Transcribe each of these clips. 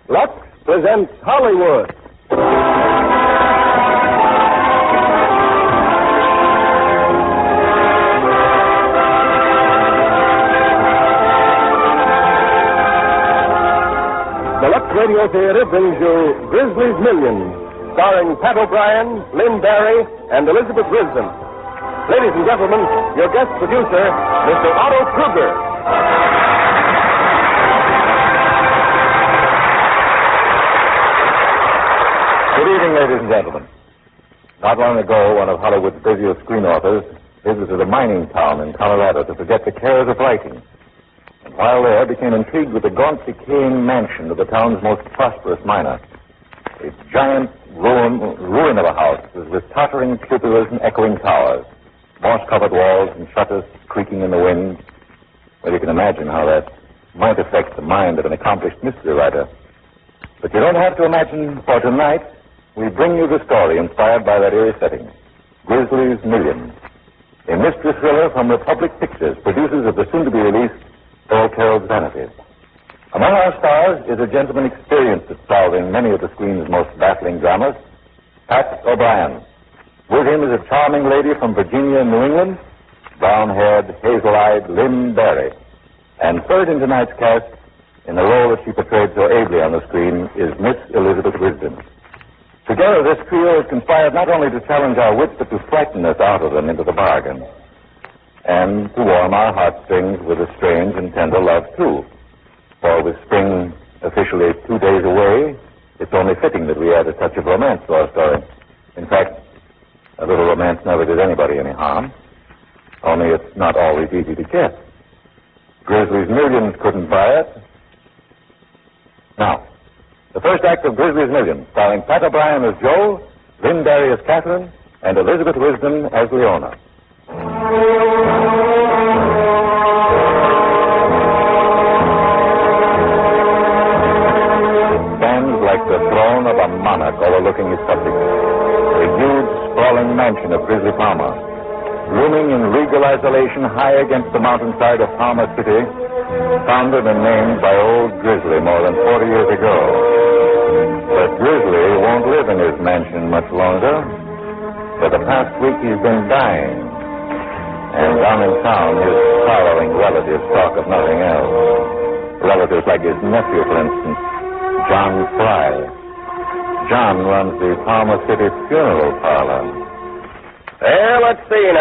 Lux presents Hollywood. The Lux Radio Theater brings you Grissley's Millions, starring Pat O'Brien, Lynn Barry, and Elisabeth Risdon. Ladies and gentlemen, your guest producer, Mr. Otto Kruger. Good evening, ladies and gentlemen. Not long ago, one of Hollywood's busiest screen authors visited a mining town in Colorado to forget the cares of writing. And while there, became intrigued with the gaunt, decaying mansion of the town's most prosperous miner. A giant ruin of a house with tottering cupolas and echoing towers, moss-covered walls and shutters creaking in the wind. Well, you can imagine how that might affect the mind of an accomplished mystery writer. But you don't have to imagine, for tonight we bring you the story inspired by that eerie setting, Grissley's Millions, a mystery thriller from Republic Pictures, producers of the soon-to-be-released Earl Carroll's Vanity. Among our stars is a gentleman experienced at solving many of the screen's most baffling dramas, Pat O'Brien. With him is a charming lady from Virginia and New England, brown-haired, hazel-eyed Lynn Barry. And third in tonight's cast, in the role that she portrayed so ably on the screen, is Miss Elisabeth Risdon. Together, this trio has conspired not only to challenge our wits, but to frighten us out of them into the bargain. And to warm our heartstrings with a strange and tender love, too. For with spring officially 2 days away, it's only fitting that we add a touch of romance to our story. In fact, a little romance never did anybody any harm. Only it's not always easy to get. Grissley's Millions couldn't buy it. Now, the first act of Grissley's Millions, starring Pat O'Brien as Joe, Lynn Barry as Catherine, and Elisabeth Risdon as Leona. Stands like the throne of a monarch overlooking his subjects. A huge, sprawling mansion of Grissley Palmer, looming in regal isolation high against the mountainside of Palmer City, founded and named by old Grissley more than 40 years ago. But Grissley won't live in his mansion much longer. For the past week he's been dying. And down in town, his sorrowing relatives talk of nothing else. Relatives like his nephew, for instance, John Fry. John runs the Palmer City funeral parlor. Well, let's see.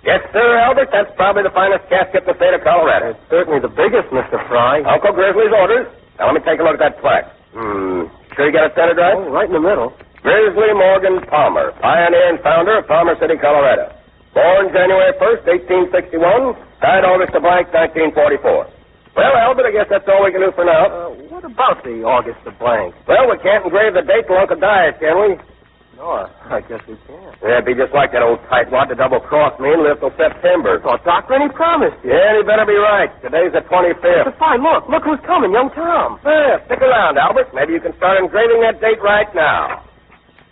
Yes, sir, Albert, that's probably the finest casket in the state of Colorado. It's certainly the biggest, Mr. Fry. Uncle Grissley's orders. Now, let me take a look at that plaque. Sure you got it centered right? Oh, right in the middle. Grissley Morgan Palmer, pioneer and founder of Palmer City, Colorado. Born January 1st, 1861, died August the blank, 1944. Well, Albert, I guess that's all we can do for now. What about the August the blank? Well, we can't engrave the date till Uncle dies, can we? No, I guess we can't. Yeah, it'd be just like that old tightwad to double-cross me and live till September. Oh, Doctor, and he promised you. Yeah, and he better be right. Today's the 25th. But fine, look who's coming, young Tom. Yeah, stick around, Albert. Maybe you can start engraving that date right now.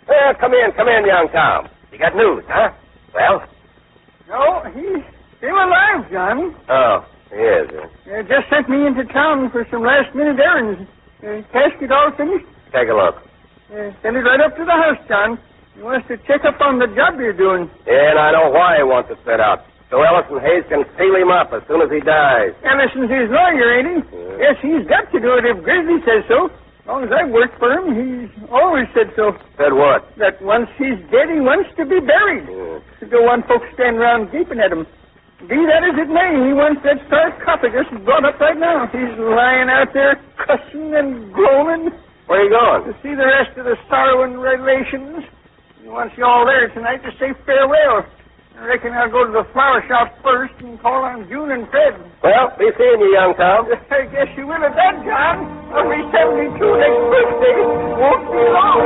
Yeah, come in, young Tom. You got news, huh? Well? No, he's still alive, Johnny. Oh, he is, just sent me into town for some last-minute errands. Casket all finished? Take a look. Send it right up to the house, John. He wants to check up on the job you're doing. Yeah, and I know why he wants it set out. So Ellison Hayes can seal him up as soon as he dies. Ellison's his lawyer, ain't he? Yes, he's got to do it if Grissley says so. As long as I've worked for him, he's always said so. Said what? That once he's dead, he wants to be buried. So don't want folks stand around gaping at him. Be that as it may, he wants that sarcophagus brought up right now. He's lying out there cussing and groaning. Where are you going? To see the rest of the sorrowing relations. He wants you all there tonight to say farewell. I reckon I'll go to the flower shop first and call on June and Fred. Well, be seeing you, young Tom. I guess you will at that, John. I'll be 72 next birthday. Won't be long.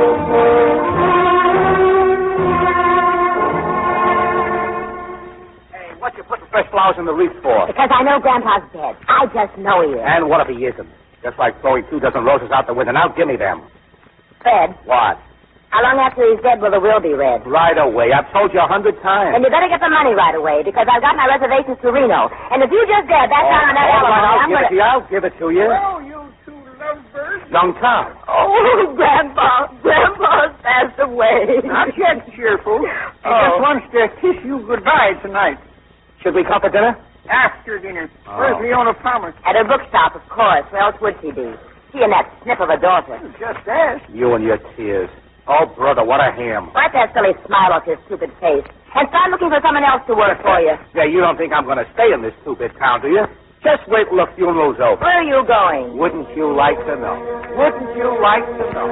Hey, what you putting fresh flowers in the wreath for? Because I know Grandpa's dead. I just know he is. And what if he isn't? Just like throwing 2 dozen roses out the window. Now give me them. Fred. What? How long after he's dead will the will be read? Right away. I've told you 100 times. And you better get the money right away, because I've got my reservations to Reno. And if you just dare back down on that elephant, I'll give it to you. Hello, you two lovebirds. Young Tom. Oh, Grandpa's passed away. Not yet, cheerful. He just wants to kiss you goodbye tonight. Should we come for dinner? After dinner. Where's Leona Palmer? At her bookstop, of course. Where else would she be? She and that snip of a daughter. Just ask. You and your tears. Oh, brother, what a ham. Wipe that silly smile off your stupid face. And start looking for someone else to work for you. Yeah, you don't think I'm going to stay in this stupid town, do you? Just wait till the funeral's over. Where are you going? Wouldn't you like to know? Wouldn't you like to know?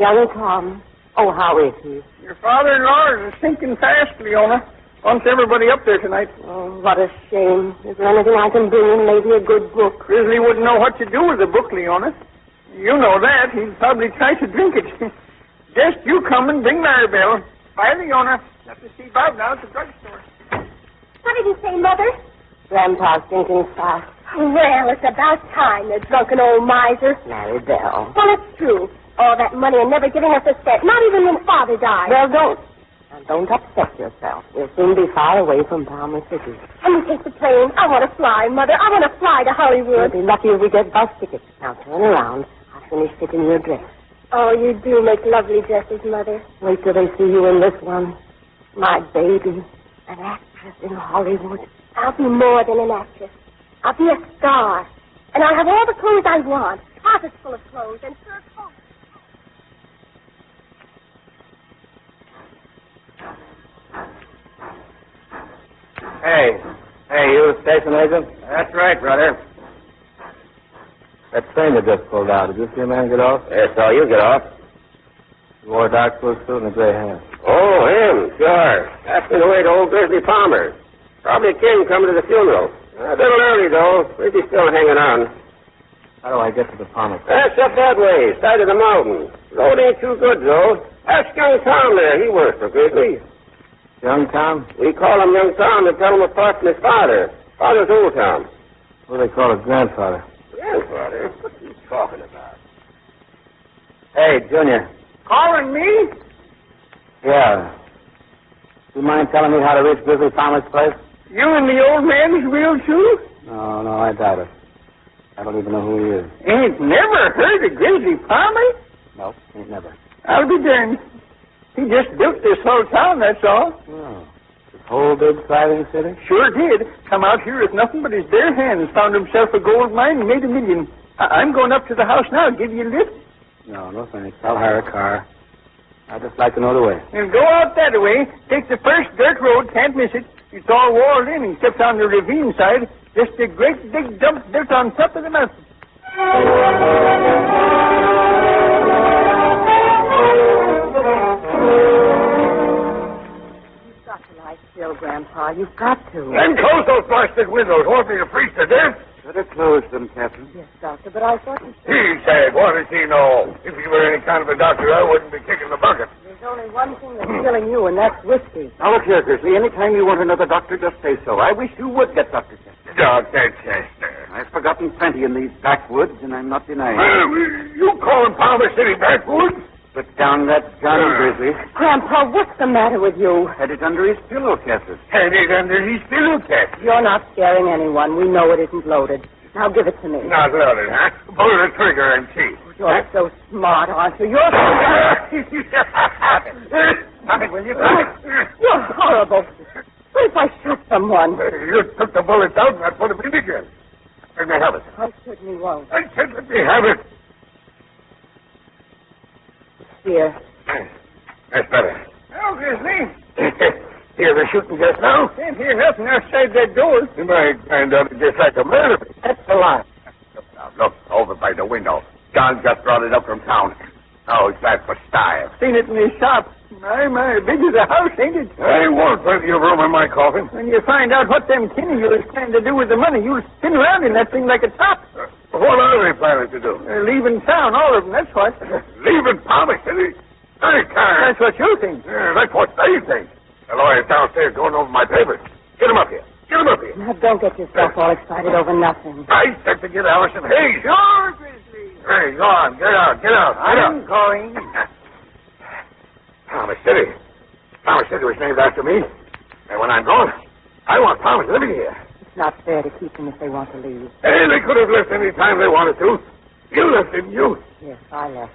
Young Tom. Oh, how is he? Your father-in-law is sinking fast, Leona. Wants everybody up there tonight. Oh, what a shame. Is there anything I can bring in? Maybe a good book. Grissley wouldn't know what to do with the book, Leona. You know that. He'd probably try to drink it. Just you come and bring Maribel. Bye, Leona. Have to see Bob now at the drugstore. What did he say, Mother? Grandpa's drinking fast. Well, it's about time, the drunken old miser. Maribel. Well, it's true. All that money and never giving us a cent, not even when Father died. Well, don't. Now, don't upset yourself. We'll soon be far away from Palmer City. Let me take the plane. I want to fly, Mother. I want to fly to Hollywood. We'll be lucky if we get bus tickets. Now, turn around. I'll finish fitting your dress. Oh, you do make lovely dresses, Mother. Wait till they see you in this one. My baby. An actress in Hollywood. I'll be more than an actress. I'll be a star. And I'll have all the clothes I want. Closets full of clothes and fur coats. Hey, you the station agent? That's right, brother. That train that just pulled out, did you see a man get off? Yes, so you get off. He wore a dark blue suit and a gray hat. Oh, him, sure. Asking the way to old Grissley Palmer. Probably a king coming to the funeral. A little early, though. Maybe still hanging on. How do I get to the Palmer? That's up that way, side of the mountain. Road ain't too good, though. Ask young Tom there. He works for Grissley. Young Tom? We call him Young Tom to tell him apart from his father. Father's Old Tom. What do they call his grandfather? Grandfather? What are you talking about? Hey, Junior. Calling me? Yeah. Do you mind telling me how to reach Grissley Palmer's place? You and the old man's real, too? No, I doubt it. I don't even know who he is. Ain't never heard of Grissley Palmer? No, ain't never. I'll be darned. He just built this whole town, that's all. Oh. This whole big thriving city? Sure did. Come out here with nothing but his bare hands. Found himself a gold mine and made $1 million. I'm going up to the house now. Give you a lift? No, thanks. I'll hire a car. I'd just like to know the way. And go out that way. Take the first dirt road. Can't miss it. It's all walled in except on the ravine side. Just a great big dump built on top of the mountain. You've got to lie still, Grandpa. You've got to. Then close those blasted windows. Won't be to freeze to death. Better close them, Captain. Yes, Doctor, but I thought you... He said, what does he know? If he were any kind of a doctor, I wouldn't be kicking the bucket. There's only one thing that's killing you, and that's whiskey. Now, look here, Grissley. Anytime you want another doctor, just say so. I wish you would get Dr. Chester. Dr. Chester. I've forgotten plenty in these backwoods, and I'm not denying it. Well, you calling Palmer City backwoods? Put down that gun, Grissley. Grandpa, what's the matter with you? Had it under his pillowcases. Had it under his pillowcase. You're not scaring anyone. We know it isn't loaded. Now give it to me. Not loaded, huh? Pull the trigger and see. You're so smart, aren't you? You're Stop it, will you? You're horrible. What if I shot someone? You took the bullets out and I put them in again. Let me have it. I certainly won't. I said let me have it. Here. That's better. Well, Grissley, Hear the shooting just now? can't hear nothing outside that door. My granddaughter just like to murder me. That's the line. Look, over by the window. John just brought it up from town. Oh, it's that for style. Seen it in his shop. My, big as a house, ain't it? I want plenty of room in my coffin. When you find out what them Kinney was planning to do with the money, you'll spin around in that thing like a top. What are they planning to do? They're leaving town, all of them, that's what. Leaving Palmer City? I can't. That's what you think. That's what they think. The lawyer's downstairs going over my papers. Get him up here. Get him up here. Now, don't get yourself all excited over nothing. I said to get Allison Hayes. Sure, Grissley. Hey, go on. Get out. I'm going. Palmer City. Palmer City was named after me. And when I'm gone, I want farmers living here. It's not fair to keep them if they want to leave. Hey, they could have left any time they wanted to. You left, didn't you? Yes, I left.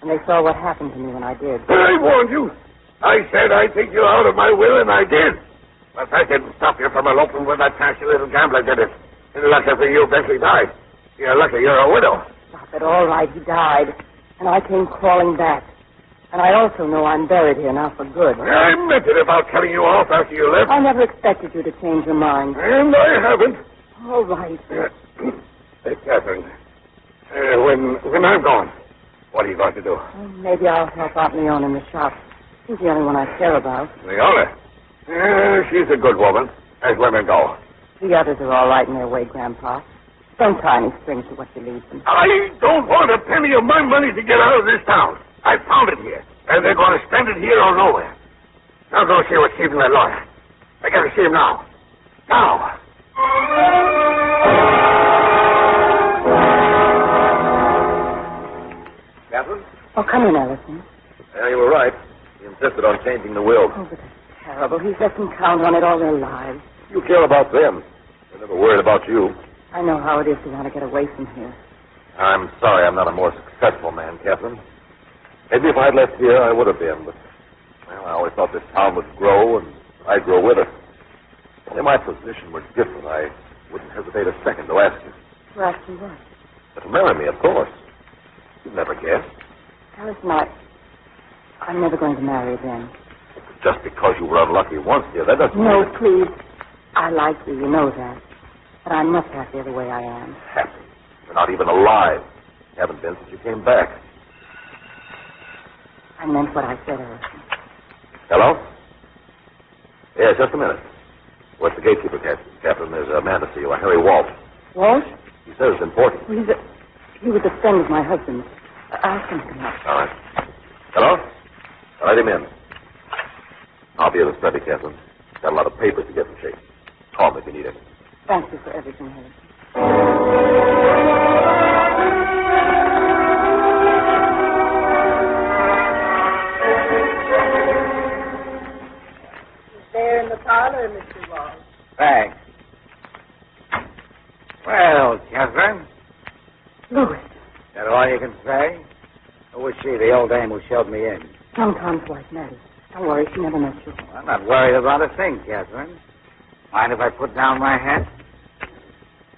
And they saw what happened to me when I did. I warned you. I said I'd take you out of my will, and I did. But that didn't stop you from eloping with that trashy little gambler, did it? And lucky for you, Bentley died. You're lucky you're a widow. Stop it. All right, he died. And I came crawling back. And I also know I'm buried here now for good. I meant it about cutting you off after you left. I never expected you to change your mind. And I haven't. All right. Hey, Catherine, when I'm gone, what are you going to do? Well, maybe I'll help out Leon in the shop. She's the only one I care about. Leona? She's a good woman, as women go. The others are all right in their way, Grandpa. Don't tie any strings to what you leave them. I don't want a penny of my money to get out of this town. I found it here, and they're going to spend it here or nowhere. Now go see what's keeping that lawyer. I got to see him now. Now. Catherine? Oh, come in, Ellison. Yeah, you were right. He insisted on changing the will. Oh, but that's terrible. He's let them count on it all their lives. You care about them. They're never worried about you. I know how it is to want to get away from here. I'm sorry I'm not a more successful man, Catherine. Maybe if I'd left here, I would have been, but, well, I always thought this town would grow, and I'd grow with it. If my position were different, I wouldn't hesitate a second to ask you. To ask you what? To marry me, of course. You'd never guess. Ellison, I'm never going to marry again. Just because you were unlucky once, dear, that doesn't No, mean... please. I like you, you know that. But I'm much happier the way I am. Happy. You're not even alive. You haven't been since you came back. I meant what I said, Ellison. Hello? Yeah, just a minute. Where's the gatekeeper, Captain? There's a man to see you, a Harry Walsh. Walsh? He says it's important. Well, he was a friend of my husband's. Ask him to come up. All right. Hello? Let him in. I'll be at the study, Captain. Got a lot of papers to get in shape. Call me if you need anything. Thank you for everything, Harry. There in the parlor, Mr. Walsh. Thanks. Well, Catherine, Louis. that all you can say? Who was she, the old dame who showed me in? John Tom's wife, Maddie. Don't worry, she never met you. I'm not worried about a thing, Catherine. Mind if I put down my hat?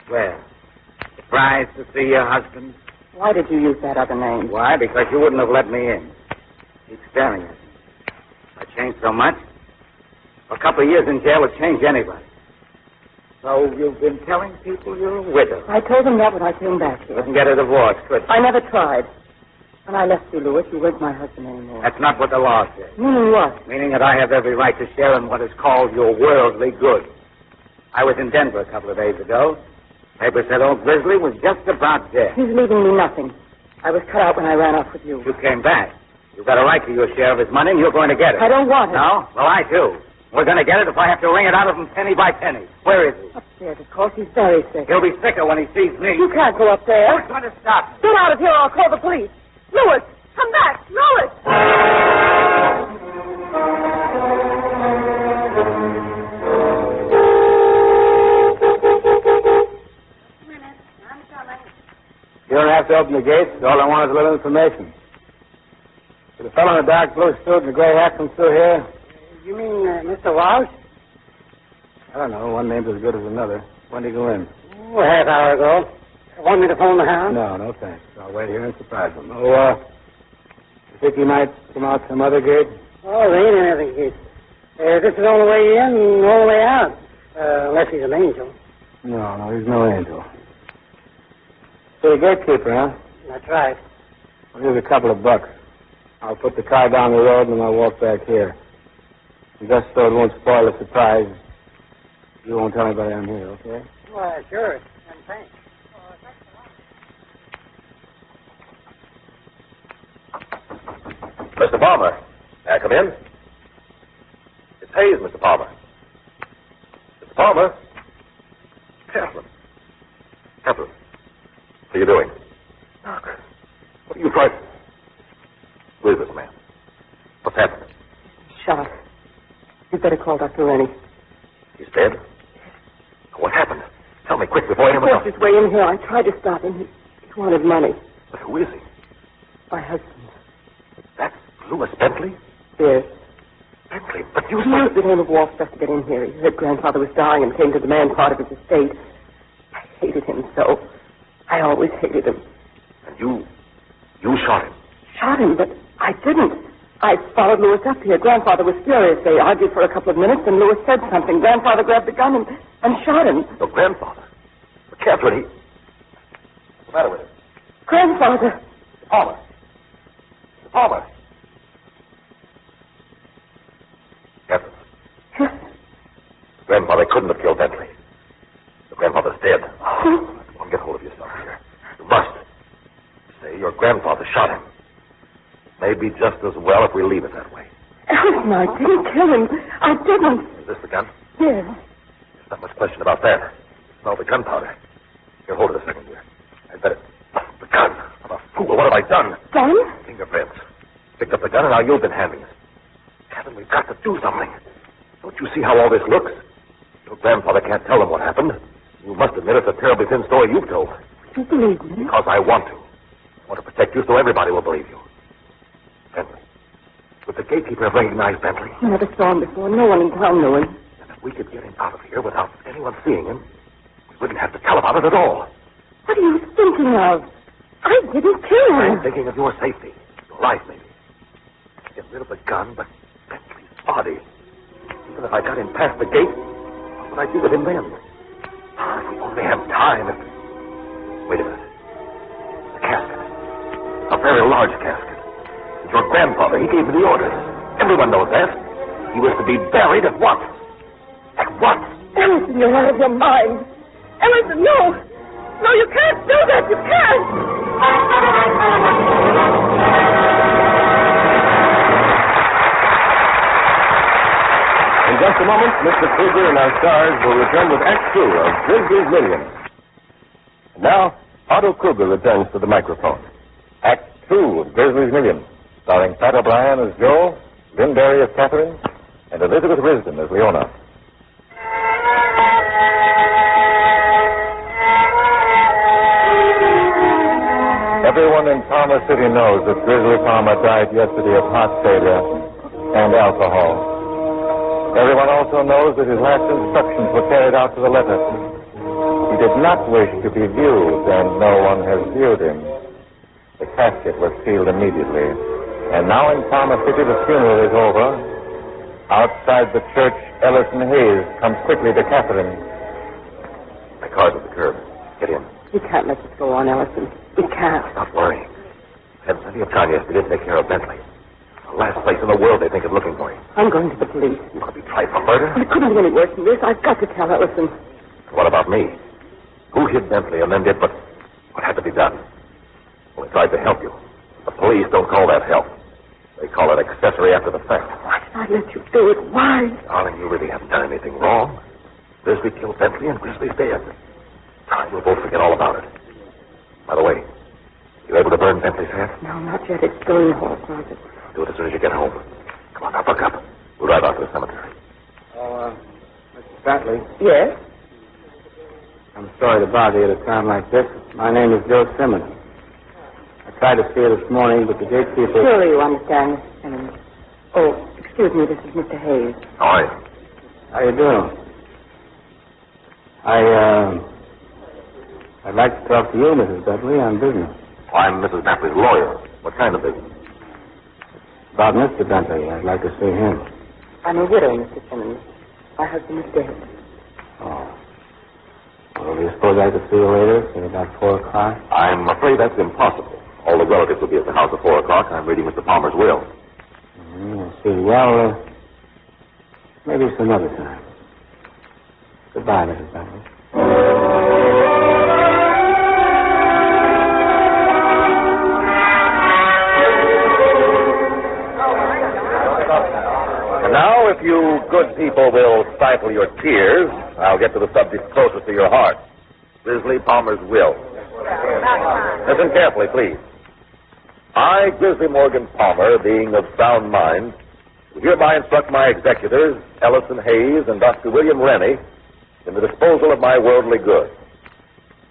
Well, surprised to see your husband? Why did you use that other name? Why? Because you wouldn't have let me in. Keep staring at me. I changed so much. A couple of years in jail would change anybody. So you've been telling people you're a widow. I told them that when I came back here. Couldn't get a divorce, could you? I never tried. When I left you, Louis, you weren't my husband anymore. That's not what the law says. Meaning what? Meaning that I have every right to share in what is called your worldly good. I was in Denver a couple of days ago. Paper said old Grissley was just about dead. He's leaving me nothing. I was cut out when I ran off with you. You came back. You've got a right to your share of his money, and you're going to get it. I don't want it. No? Well, I do. We're going to get it if I have to wring it out of him penny by penny. Where is he? Upstairs, of course. He's very sick. He'll be sicker when he sees me. You can't go up there. Who's going to stop me? Get out of here or I'll call the police. Louis, come back. Louis! You don't have to open the gates. All I want is a little information. Did the fellow in the dark blue suit and the gray hat come through here? You mean Mr. Walsh? I don't know. One name's as good as another. When did he go in? Oh, a half hour ago. Want me to phone the house? No, thanks. I'll wait here and surprise him. Oh, you think he might come out some other gate? Oh, there ain't another gate. This is the only way in and the only way out. Unless he's an angel. No, he's no angel. So the gatekeeper, huh? That's right. Well, here's a couple of bucks. I'll put the car down the road and then I'll walk back here. And just so it won't spoil the surprise, you won't tell anybody I'm here, okay? Well, sure. And thanks. Mr. Palmer. May I come in? It's Hayes, Mr. Palmer. Mr. Palmer? Catherine. Catherine. What are you doing? Doc. What are you frightened? Who is this man? What's happening? Shot. You'd better call Dr. Rennie. He's dead? What happened? Tell me quick before anyone else... He forced his way in here. I tried to stop him. He wanted money. But who is he? My husband. That's Louis Bentley? Yes. Bentley, but you... He used the name of Wall Street to get in here. He heard grandfather was dying and came to demand part of his estate. I hated him so. I always hated him. And you shot him? Shot him, but I didn't. I followed Louis up here. Grandfather was furious. They argued for a couple of minutes, and Louis said something. Grandfather grabbed the gun and shot him. Your grandfather? But Catherine, what's the matter with him? Grandfather. Palmer. Palmer. Catherine. Grandfather couldn't have killed Bentley. Your grandfather's dead. Come on, get hold of yourself here. You must. Say your grandfather shot him. Maybe just as well if we leave it that way. Elton, I didn't kill him. I didn't. Is this the gun? Yes. There's not much question about that. Smell the gunpowder. Here, hold it a second here. I'd better... The gun. I'm a fool. What have I done? Gun? Fingerprints. Picked up the gun and now you've been handling it. Kevin, we've got to do something. Don't you see how all this looks? Your grandfather can't tell them what happened. You must admit it's a terribly thin story you've told. You believe me? Because I want to. I want to protect you so everybody will believe you. Bentley. Would the gatekeeper have recognized Bentley? I never saw him before. No one in town knew him. And if we could get him out of here without anyone seeing him, we wouldn't have to tell about it at all. What are you thinking of? I didn't kill him. I'm thinking of your safety. Your life, maybe. Get rid of the gun, but Bentley's body. Even if I got him past the gate, what would I do with him then? If we only have time. Wait a minute. The casket. A very large casket. Your grandfather, he gave me the orders. Everyone knows that. He was to be buried at once. At once. Ellison, you're out of your mind. Ellison, no. No, you can't do that. You can't. In just a moment, Mr. Kruger and our stars will return with Act 2 of Grissley's Million. And now, Otto Kruger returns to the microphone. Act 2 of Grissley's Million, starring Pat O'Brien as Joe, Lynn Barry as Catherine, and Elisabeth Risdon as Leona. Everyone in Palmer City knows that Grissley Palmer died yesterday of heart failure and alcohol. Everyone also knows that his last instructions were carried out to the letter. He did not wish to be viewed, and no one has viewed him. The casket was sealed immediately. And now in Palmer City, the funeral is over. Outside the church, Ellison Hayes comes quickly to Catherine. My car's at the curb. Get in. We can't let this go on, Ellison. We can't. Stop worrying. I had plenty of time yesterday to take care of Bentley. The last place in the world they think of looking for him. I'm going to the police. You want to be tried for murder? It couldn't be any worse than this. I've got to tell Ellison. What about me? Who hid Bentley and then did what had to be done? Well, I tried to help you. The police don't call that help. They call it accessory after the fact. Why did I let you do it? Why? Darling, you really haven't done anything wrong. Grissley killed Bentley and Grissley's dead. Time we'll both forget all about it. By the way, you able to burn Bentley's hat? No, not yet. It's still in the hall closet. Do it as soon as you get home. Come on, now, buck up. We'll drive out to the cemetery. Oh, Mrs. Bentley, Yes? I'm sorry to bother you at a time like this. My name is Joe Simmons. I tried to see you this morning, but the gatekeeper... Surely you understand, Mr. Simmons. Oh, excuse me, this is Mr. Hayes. How are you? How you doing? I'd like to talk to you, Mrs. Bentley, on business. I'm Mrs. Bentley's lawyer. What kind of business? About Mr. Bentley. I'd like to see him. I'm a widow, Mr. Simmons. My husband is dead. Oh. Well, do you suppose I could see you later, say about 4 o'clock? I'm afraid that's impossible. All the relatives will be at the house at 4 o'clock. I'm reading Mr. Palmer's will. I see. Well, maybe some other time. Goodbye, Mrs. Bentley. And now, if you good people will stifle your tears, I'll get to the subject closest to your heart. Grissley Palmer's will. Listen carefully, please. I, Grissley Morgan Palmer, being of sound mind, hereby instruct my executors, Ellison Hayes and Dr. William Rennie, in the disposal of my worldly goods.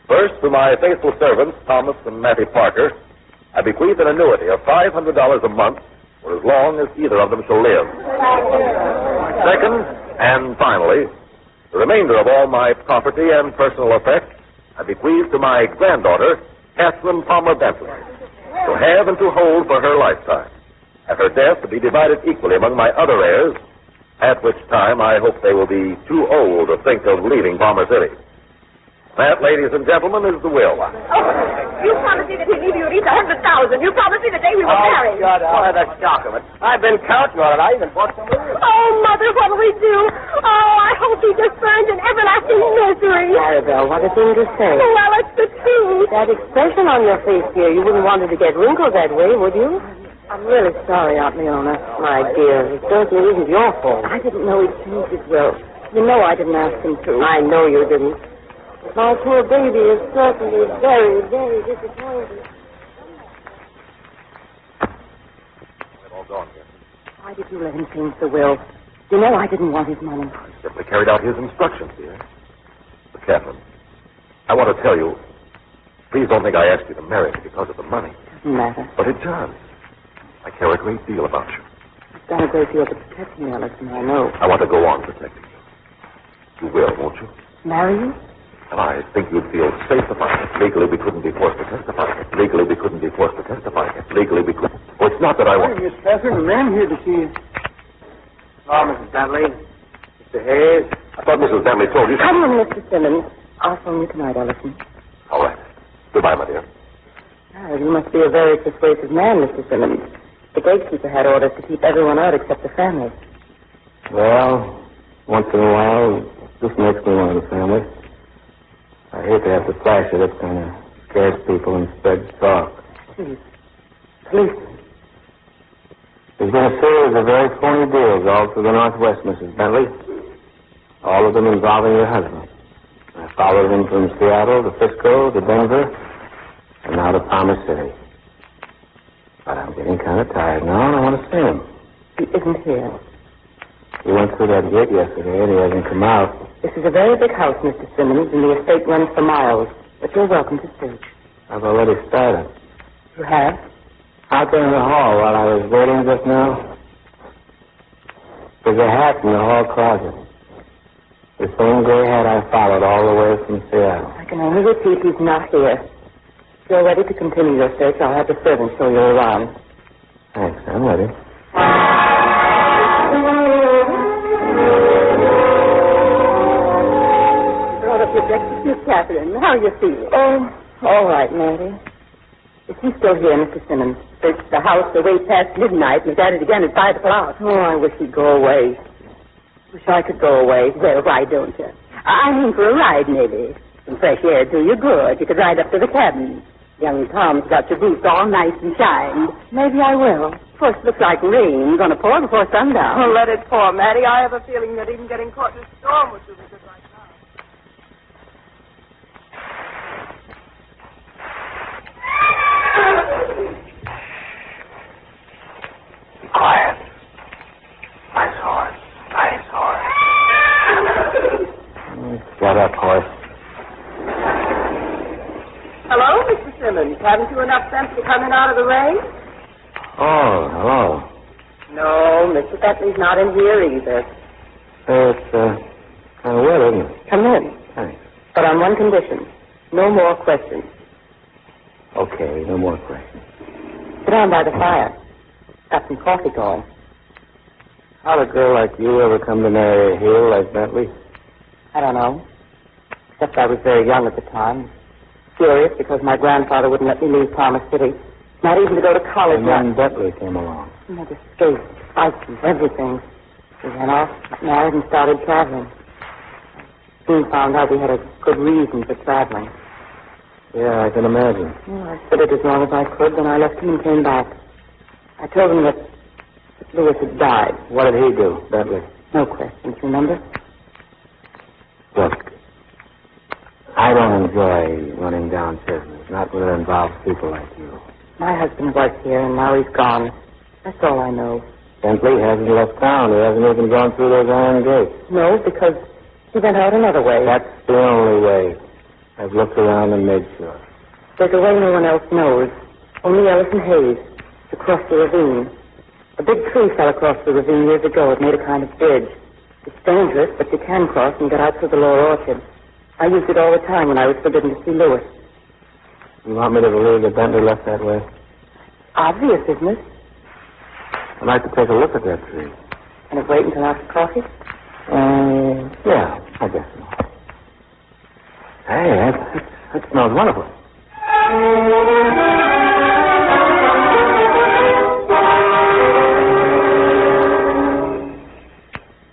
First, to my faithful servants, Thomas and Mattie Parker, I bequeath an annuity of $500 a month for as long as either of them shall live. Second, and finally, the remainder of all my property and personal effects I bequeath to my granddaughter, Catherine Palmer Bentley, to have and to hold for her lifetime. At her death, to be divided equally among my other heirs, at which time I hope they will be too old to think of leaving Palmer City. That, ladies and gentlemen, is the will. Oh, you promised me that he'd leave you at least $100,000. You promised me the day we were married. Shut up. Oh, the shock of it. I've been counting on it. I even bought some of it. Oh, Mother, what'll we do? Oh, I hope he just burns in everlasting misery. Maribel, what a thing to say. Well, it's the truth. That expression on your face, dear, you wouldn't want it to get wrinkled that way, would you? I'm really sorry, Aunt Leona. My dear, it certainly isn't your fault. I didn't know he'd changed his will. You know I didn't ask him to. I know you didn't. My poor baby is certainly very, very disappointed. They've all gone, Captain. Why did you let him change the will? You know I didn't want his money. I simply carried out his instructions, dear. But, Catherine, I want to tell you, please don't think I asked you to marry me because of the money. Doesn't matter. But it does. I care a great deal about you. You've done a great deal to protect me, Ellison, I know. I want to go on protecting you. You will, won't you? Marry you? And I think you'd feel safe if I... Legally, we couldn't be forced to testify. Legally, we couldn't be forced to testify. Legally, we couldn't... Well, it's not that I want... Miss Catherine, a man here to see you. Oh, Mrs. Bentley. Mr. Hayes. I thought Mrs. Bentley told you... Come in, Mr. Simmons. I'll phone you tonight, Ellison. All right. Goodbye, my dear. Ah, you must be a very persuasive man, Mr. Simmons. The gatekeeper had orders to keep everyone out except the family. Well, once in a while, this makes me one of the family. I hate to have to flash it. It kind of scares people and spreads talk. Please. Please. There's been a series of very phony deals all through the Northwest, Mrs. Bentley. All of them involving your husband. I followed him from Seattle to Frisco to Denver and now to Palmer City. But I'm getting kind of tired now and I want to see him. He isn't here. He went through that gate yesterday and he hasn't come out. This is a very big house, Mr. Simmons, and the estate runs for miles. But you're welcome to stay. I've already started. You have? Out there in the hall while I was waiting just now, there's a hat in the hall closet. The same gray hat I followed all the way from Seattle. I can only repeat he's not here. If you're ready to continue your search, I'll have the servant show you around. Thanks, I'm ready. Brought up your breakfast, Miss Catherine. How are you feeling? Oh, all right, Mary. Is he still here, Mr. Simmons? Searched the house the way past midnight and was at it again at 5 o'clock. Oh, I wish he'd go away. Wish I could go away. Well, why don't you? I mean for a ride, maybe. Some fresh air do you good. You could ride up to the cabin. Young Tom's got your boots all nice and shined. Maybe I will. First, looks like rain gonna pour before sundown. Oh, let it pour, Mattie. I have a feeling that even getting caught in a storm would do me good right now. Be quiet. Nice horse. Nice horse. Shut up, horse. Hello, Mr. Simmons. Haven't you enough sense to come in out of the rain? Oh, hello. No, Mr. Bentley's not in here either. It's kind of wet, isn't it? Come in. Thanks. But on one condition. No more questions. Okay, no more questions. Sit down by the fire. Got some coffee going. How'd a girl like you ever come to marry a hero like Bentley? I don't know. Except I was very young at the time. Furious because my grandfather wouldn't let me leave Palmer City. Not even to go to college. And then Bentley came along. He had escaped, fights, and everything. We went off, got married, and started traveling. Soon found out we had a good reason for traveling. Yeah, I can imagine. Well, I stood it as long as I could, then I left him and came back. I told him that Lewis had died. What did he do, Bentley? No questions, remember? Look, I don't enjoy running down business, not when it involves people like you. My husband was here, and now he's gone. That's all I know. Bentley hasn't left town. He hasn't even gone through those iron gates. No, because he went out another way. That's the only way. I've looked around and made sure. There's a way no one else knows. Only Ellis and Hayes. To cross the ravine. A big tree fell across the ravine years ago. It made a kind of bridge. It's dangerous, but you can cross and get out through the lower orchard. I used it all the time when I was forbidden to see Lewis. You want me to believe that Bentley left that way? Obvious, isn't it? I'd like to take a look at that tree. Can it wait until after coffee? Yeah, I guess so. Hey, that smells wonderful.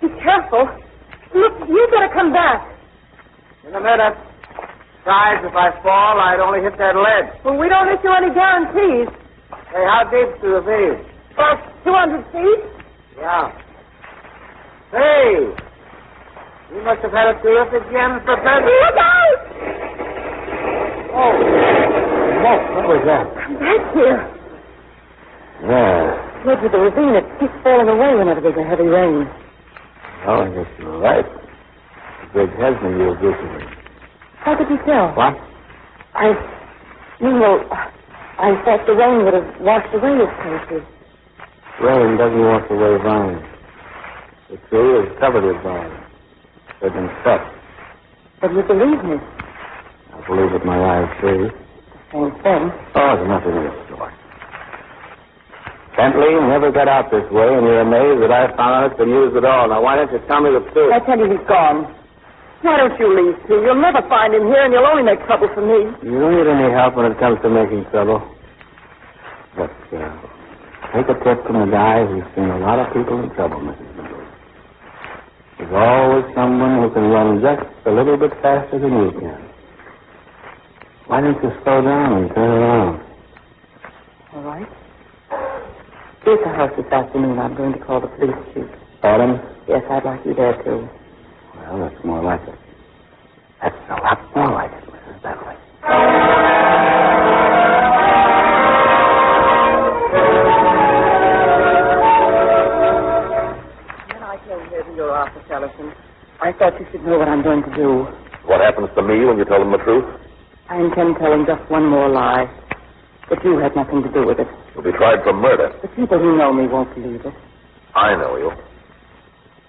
Be careful. Look, you gotta come back. In a minute. Besides, if I fall, I'd only hit that ledge. Well, we don't issue any guarantees. Hey, how deep's the ravine? About 200 feet. Yeah. Hey! You must have had a terrific jam for Bentley. Look out! Oh. What was that? Come back here. Yeah. Look at the ravine. It keeps falling away whenever there's a heavy rain. Oh, I guess you're right. The bridge has been used recently. How could you tell? What? I thought the rain would have washed away his places. Rain doesn't wash away vines. The tree is covered with vines. They've been stuck. But you believe me. I believe what my eyes see. Same thing. Oh, there's nothing in this story. Bentley never got out this way, and you're amazed that I found out it's been used at all. Now, why don't you tell me the truth? I tell you he's gone. Why don't you leave, too? You'll never find him here, and you'll only make trouble for me. You don't need any help when it comes to making trouble. But, take a tip from a guy who's seen a lot of people in trouble, Mrs. Bentley. There's always someone who can run just a little bit faster than you can. Why don't you slow down and turn around? All right. Here's the house this afternoon. I'm going to call the police chief. Adam? Yes, I'd like you there, too. Well, that's more like it. That's a lot more like it, Mrs. Bentley. When I came here to your office, Ellison, I thought you should know what I'm going to do. What happens to me when you tell them the truth? I intend telling just one more lie. That you had nothing to do with it. You'll be tried for murder. The people who know me won't believe it. I know you.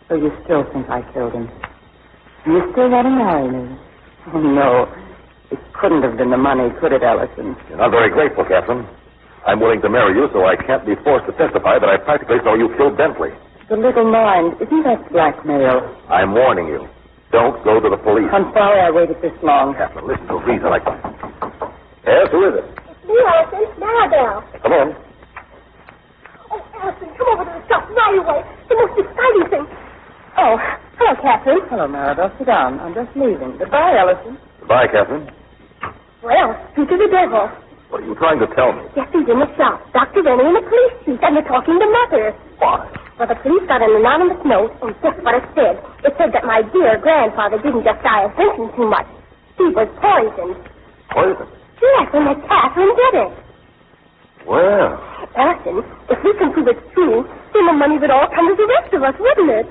So you still think I killed him? You still want to marry me? Oh, no. It couldn't have been the money, could it, Ellison? You're not very grateful, Catherine. I'm willing to marry you, so I can't be forced to testify that I practically saw you kill Bentley. The little mind, isn't that blackmail? I'm warning you. Don't go to the police. I'm sorry I waited this long. Catherine, listen to reason. Yes, who is it? Me, Ellison. Maribel. Come in. Oh, Ellison, come over to the shop right away. The most exciting thing. Oh, hello, Catherine. Hello, Maribel. Sit down. I'm just leaving. Goodbye, Ellison. Goodbye, Catherine. Well, speak to the devil. What are you trying to tell me? Jesse's in the shop. Dr. Rennie and the police chief, and they're talking to Mother. Why? Well, the police got an anonymous note, and guess what it said? It said that my dear grandfather didn't just die of drinking too much. He was poisoned. Poison? Yes, and that Catherine did it. Well. Ellison, if we can prove it's true, then the money would all come to the rest of us, wouldn't it?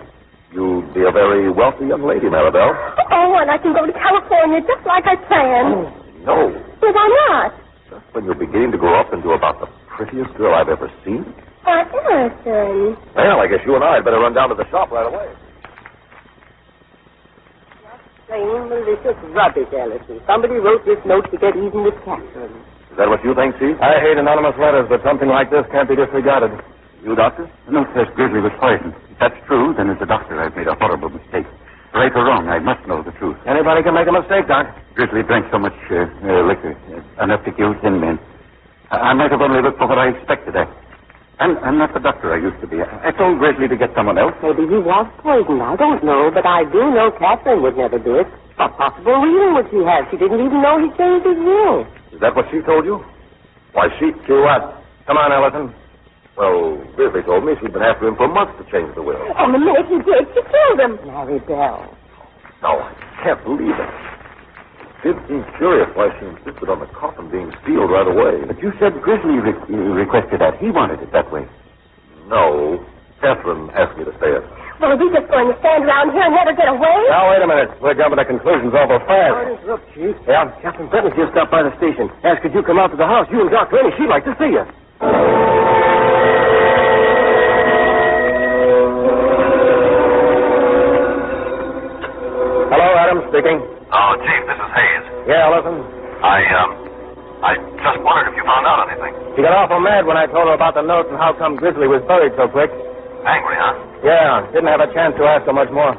You'd be a very wealthy young lady, Maribel. Oh, and I can go to California just like I planned. No. Well, why not? Just when you're beginning to grow up into about the prettiest girl I've ever seen. Ellison. Well, I guess you and I had better run down to the shop right away. Plain, malicious rubbish, Ellison. Somebody wrote this note to get even with Catherine. Is that what you think, Chief? I hate anonymous letters, but something like this can't be disregarded. You, Doctor? The note says Grissley was poisoned. If that's true, then as a doctor I've made a horrible mistake. Right or wrong, I must know the truth. Anybody can make a mistake, Doc. Grissley drank so much liquor, enough to kill 10 men. I might have only looked for what I expected. I'm not the doctor I used to be. I told Grissley to get someone else. Maybe he was poisoned. I don't know, but I do know Catherine would never do it. What possible reason would she have? She didn't even know he changed his will. Is that what she told you? Why, she what? Come on, Ellison. Well, Grissley told me she'd been after him for months to change the will. And the minute he did, she killed him. Maribel. No, I can't believe it. It did seem curious why she insisted on the coffin being sealed right away. But you said Grissley requested that. He wanted it that way. No. Catherine asked me to stay in. Well, are we just going to stand around here and never get away? Now, wait a minute. We're jumping to conclusions awful fast. Look, Chief. Yeah? Captain Benton just stopped by the station. Asked could you come out to the house. You and Dr. Rennie, she'd like to see you. Hello, Adam speaking. Oh, Chief, this is Hayes. Yeah, listen. I just wondered if you found out anything. She got awful mad when I told her about the note and how come Grissley was buried so quick. Angry, huh? Yeah, didn't have a chance to ask her much more.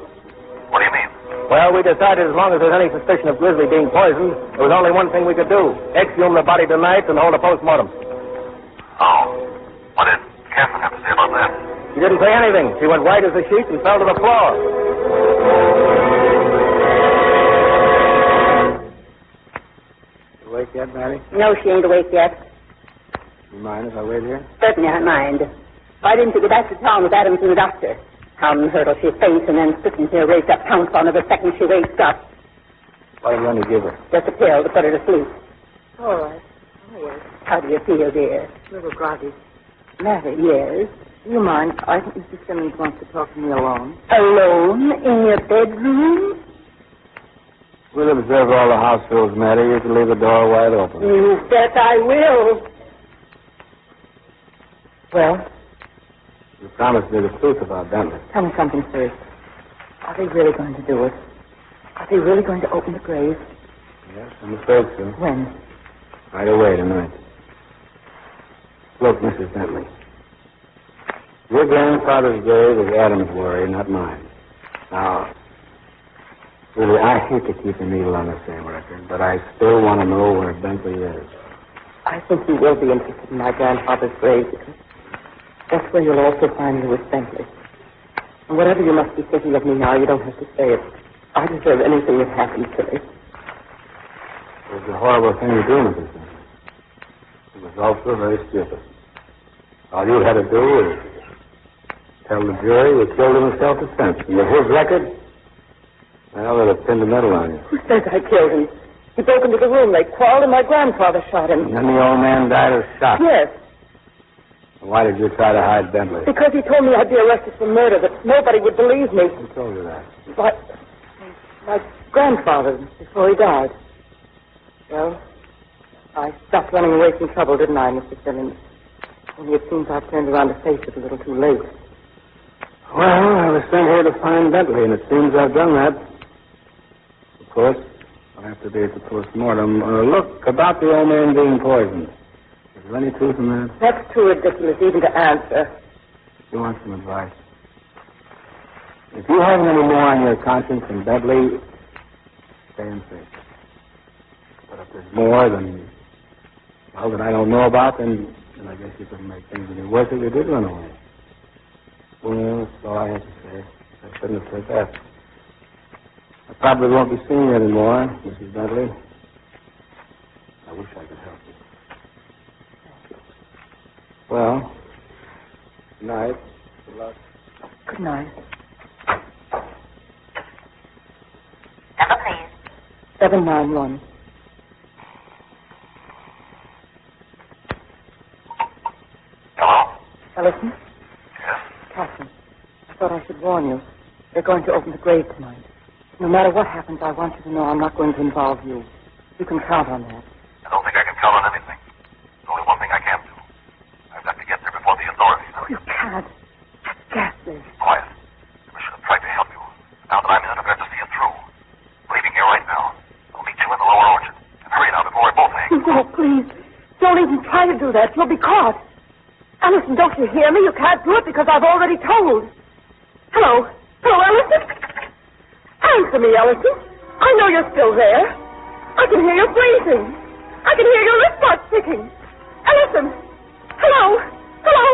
What do you mean? Well, we decided as long as there's any suspicion of Grissley being poisoned, there was only one thing we could do. Exhume the body tonight and hold a postmortem. Oh. What did Catherine have to say about that? She didn't say anything. She went white as a sheet and fell to the floor. Awake yet, Matty? No, she ain't awake yet. You mind if I wait here? Certainly I mind. Why didn't you go back to town with Adams and the doctor? How hurdle she faints and then sitting here raised up pounce on her the second she wakes up. What are you going to give her? Just a pill to put her to sleep. All right. Oh, yes. How do you feel, dear? A little groggy. Matty, yes. Do you mind? I think Mr. Simmons wants to talk to me alone. Alone in your bedroom? We'll observe all the house rules, Matty. You can leave the door wide open. You bet I will. Well, You promised me the truth about Bentley. tell me something first. Are they really going to do it? Are they really going to open the grave? Yes, I'm afraid so. When? Right away tonight. Look, Mrs. Bentley. Your grandfather's grave is Adam's worry, not mine. Now, really, I hate to keep the needle on the same record, but I still want to know where Bentley is. I think you will be interested in my grandfather's grave because that's where you'll also find Louis Bentley. And whatever you must be thinking of me now, you don't have to say it. I deserve anything that happens to me. It was a horrible thing to do, Mrs. Bentley. It was also very stupid. All you had to do was tell the jury you killed him in self-defense. And with his record, well, they'd have pinned a medal on you. Who says I killed him? He broke into the room. They quarreled, and my grandfather shot him. And then the old man died of shock. Yes, Why did you try to hide Bentley? because he told me I'd be arrested for murder, that nobody would believe me. Who told you that? My grandfather, before he died. Well, I stopped running away from trouble, didn't I, Mr. Simmons? Only it seems I've turned around to face it a little too late. Well, I was sent here to find Bentley, and it seems I've done that. Of course, I'll have to be at the postmortem. Look, about the old man being poisoned. Is there any truth in that? That's too ridiculous even to answer. You want some advice? If you haven't any more on your conscience than Bentley, stay and think. But if there's more than, well, that I don't know about, then I guess you couldn't make things any worse if you did run away. Well, that's all I have to say. I shouldn't have said that. I probably won't be seeing you anymore, Mrs. Bentley. I wish I could help you. Well, good night. Good luck. Good night. Number, please. 791. Hello? Ellison? Yes? Catherine, I thought I should warn you. They're going to open the grave tonight. No matter what happens, I want you to know I'm not going to involve you. You can count on that. I don't think I can count on anything. There's only one thing I can do. I've got to get there before the authorities. Oh, you can't. That's ghastly. Quiet. I should have tried to help you. Now that I'm in it, I've got to see it through. I'm leaving here right now. I'll meet you in the lower orchard. And hurry now before we both hang. No, please. Don't even try to do that. You'll be caught. Ellison, don't you hear me? You can't do it because I've already told. Hello. Hello, Ellison? Answer me, Ellison. I know you're still there. I can hear you breathing. I can hear your wristwatch ticking. Ellison. Hello. Hello.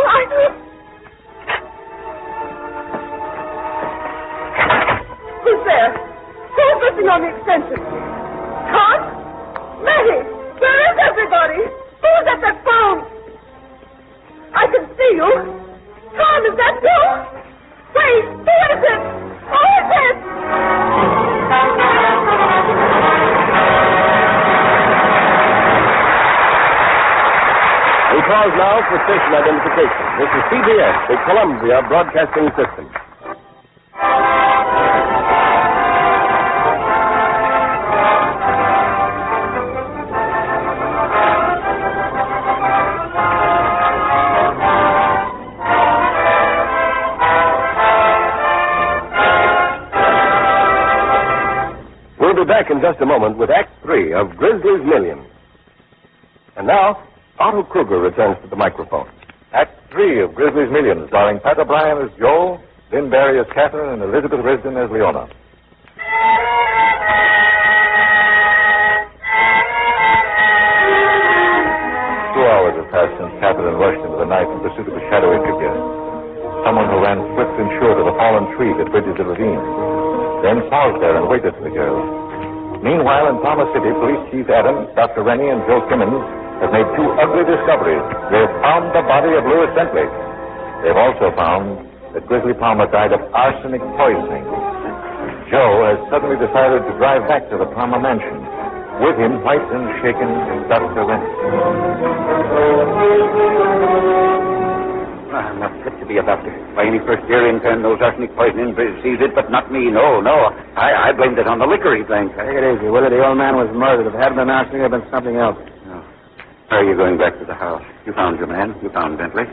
Who's there? Who's listening on the extension? Tom? Matty? Where is everybody? Who's at that phone? I can see you. Tom, is that you? Wait, who is it? Who is it? We pause now for station identification. This is CBS, the Columbia Broadcasting System. We'll be back in just a moment with Act 3 of Grissley's Million. And now, Otto Kruger returns to the microphone. Act 3 of Grissley's Million, starring Pat O'Brien as Joe, Lynn Barry as Catherine, and Elisabeth Risdon as Leona. 2 hours have passed since Catherine rushed into the night in pursuit of a shadowy figure. Someone who ran swift and sure to the fallen tree that bridges the ravine. Then paused there and waited for the girl. Meanwhile, in Palmer City, Police Chief Adams, Dr. Rennie, and Joe Kimmons have made 2 ugly discoveries. They've found the body of Louis Bentley. They've also found that Grisly Palmer died of arsenic poisoning. Joe has suddenly decided to drive back to the Palmer mansion. With him, white and shaken, is Dr. Rennie. I'm not fit to be a doctor. By any first-year intern knows arsenic poisoning sees it, but not me. No. I blamed it on the liquor he drank. Take it easy. Whether the old man was murdered, if it hadn't been arsenic, it would have been something else. No. How are you going back to the house? You found your man. You found Bentley.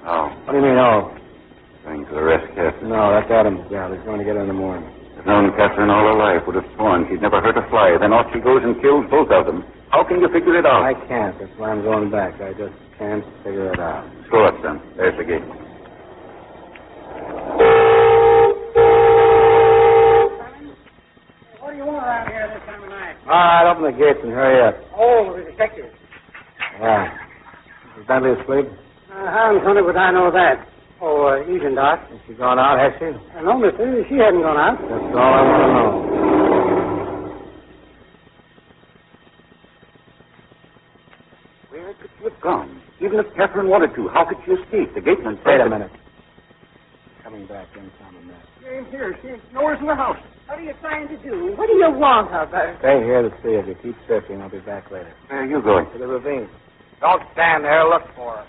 Oh. What do you mean, oh? Going to arrest Catherine. No, that's Adam's job. He's going to get her in the morning. I've known Catherine all her life. Would have sworn she'd never hurt a fly. Then off she goes and kills both of them. How can you figure it out? I can't. That's why I'm going back. I just can't figure it out. Go up, son. There's the gate. What do you want around here this time of night? All right, open the gates and hurry up. Oh, the detective. Yeah. Is Bentley asleep? How in thunder would I know that? Oh, evening, Doc. Has she gone out, has she? No, mister. She hadn't gone out. That's all I want to know. Where could she have gone? Even if Catherine wanted to, how could she escape? The gateman said... Wait a minute. Coming back in, Tom and Matt. She ain't here. She ain't nowhere in the house. What are you trying to do? What do you want of her? Stay here to see if you keep searching. I'll be back later. Where are you going? To the ravine. Don't stand there. Look for her.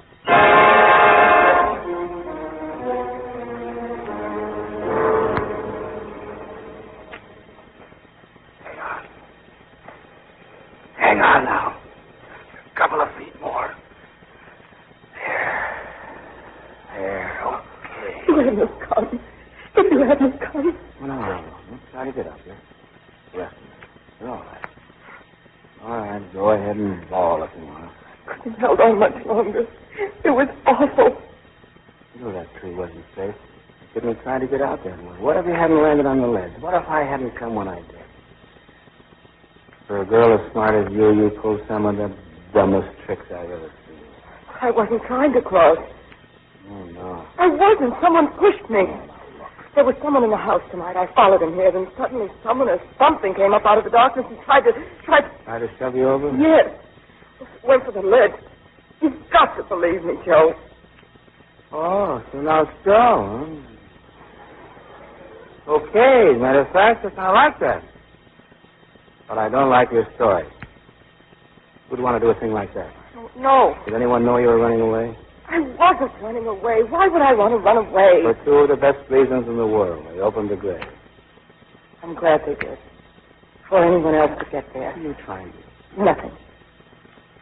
Hang on now. A couple of feet more. There, okay. You hadn't come. If you hadn't come. No. Try to get up here. Rest a minute. You're all right. All right, go ahead and bawl if you want. I couldn't held on much longer. It was awful. You know that tree wasn't safe. You couldn't have tried to get out there. What if you hadn't landed on the ledge? What if I hadn't come when I did? For a girl as smart as you pulled some of the dumbest tricks I've ever seen. I wasn't trying to cross. Oh, no. I wasn't. Someone pushed me. There was someone in the house tonight. I followed him here. Then suddenly someone or something came up out of the darkness and tried to... Try to shove you over? Yes. Went for the lid. You've got to believe me, Joe. Oh, so now it's Joe, huh? Okay, matter of fact, I like that. But I don't like your story. Who'd want to do a thing like that? No. Did anyone know you were running away? I wasn't running away. Why would I want to run away? For 2 of the best reasons in the world. They opened the grave. I'm glad they did. Before anyone else could get there. What are you trying to do? Nothing.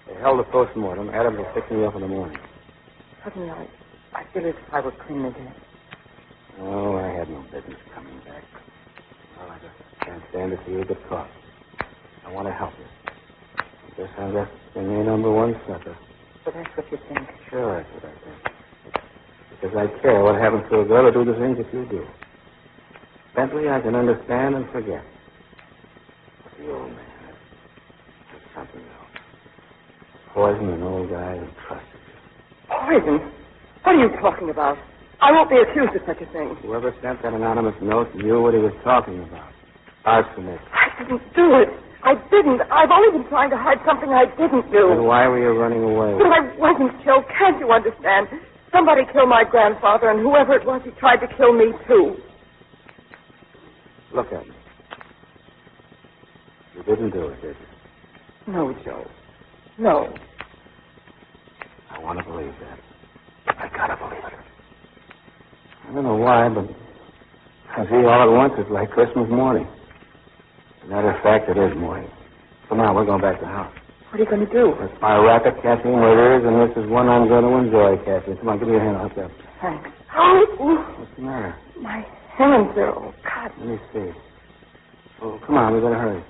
They held a postmortem. Adams will pick me up in the morning. Suddenly, I feel as if I were clean again. Oh, I had no business coming back. Well, I just can't stand to see you get caught. I want to help you. I guess I'm just your number one sucker. So that's what you think. Sure, that's what I think. Because I care what happens to a girl who do the things that you do. Bentley, I can understand and forget. But the old man, that's something else. Poison an old guy who trusted you. Poison? What are you talking about? I won't be accused of such a thing. Whoever sent that anonymous note knew what he was talking about. Arsenic. I didn't do it. I didn't. I've only been trying to hide something I didn't do. Then why were you running away? But I wasn't, Joe. Can't you understand? Somebody killed my grandfather, and whoever it was, he tried to kill me, too. Look at me. You didn't do it, did you? No, Joe. No. believe that. I gotta believe it. I don't know why, but I see all at once it's like Christmas morning. As a matter of fact, it is morning. So now we're going back to the house. What are you going to do? It's my racket catching murderers, and this is one I'm going to enjoy catching. Come on, give me your hand. I'll help you. Thanks. Oh, What's the matter? my hands are all cut. Let me see. Oh, come on, we better hurry.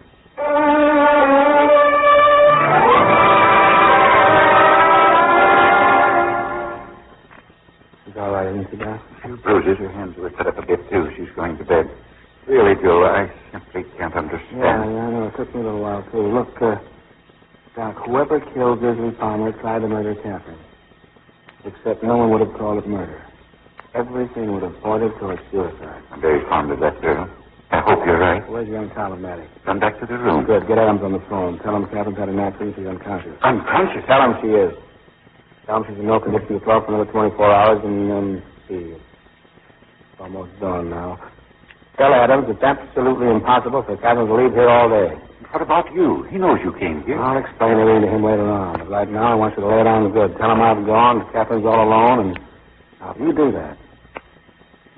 She's all right, isn't she, Doc? A few bruises. Her hands were cut up a bit, too. She's going to bed. Really, Joe, I simply can't understand. Yeah, I know. It took me a little while, too. Look, Doc, whoever killed Grissley Palmer tried to murder Catherine. Except no one would have called it murder. Everything would have pointed towards suicide. I'm very fond of that girl. I hope you're right. Where's young Tom and Maddie? Come back to the room. Good. Get Adams on the phone. Tell him Catherine's had an accident. She's unconscious. Unconscious? Tell him she is. Tell him she's in no condition to talk for another 24 hours, and then see. It's almost dawn now. Tell Adams it's absolutely impossible for Catherine to leave here all day. What about you? He knows you came here. I'll explain everything to him later on. But right now, I want you to lay it on good. Tell him I've gone, Catherine's all alone, and now if you do that,